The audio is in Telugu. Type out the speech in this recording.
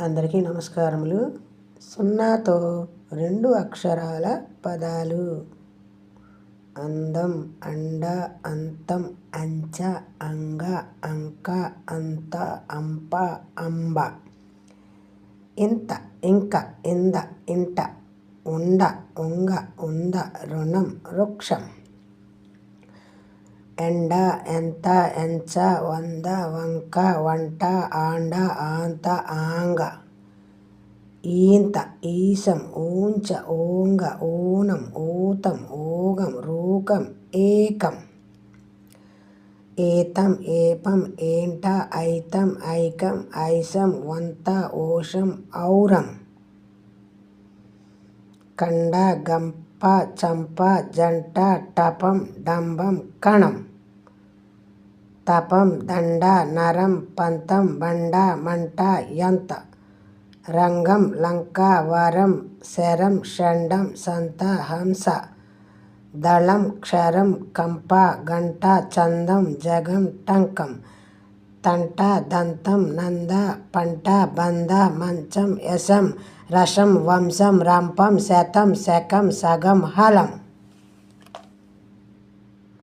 అందరికీ నమస్కారములు. సున్నాతో 2 అక్షరాల పదాలు: అందం, అండ, అంతం, అంచ, అంగ, అంక, అంత, అంప, అంబ. ఇంత, ఇంక, ఇంద, ఇంట, ఉండ, ఉంగ, ఉంద, రుణం, వృక్షం. ఎండ, ఎంత, ఎంచ, వంద, వంక, వంట, ఆండ, ఆంత, ఆంగ. ఈంత, ఈసం, ఊంచ, ఓంగ, ఊనం, ఊతం, ఊగం, రూకం, ఏకం. ఏతం, ఏపం, ఏంట, ఐతం, ఐకం, ఐసం, వంత, ఓషం, ఔరం. కండ, గంప, చంప, జంట, టపం, డంబం, కణం. తపం, దండ, నరం, పంతం, బండ, మంట, యంత. రంగం, లంక, వరం, శరం, షండం, సంత, హంస. దళం, క్షరం, కంప, గంట, చందం, జగం, టంకం. తంట, దంతం, నంద, పంట, బంద, మంచం, యశం, రసం, వంశం, రంపం, శతం, శకం, సగం, హలం.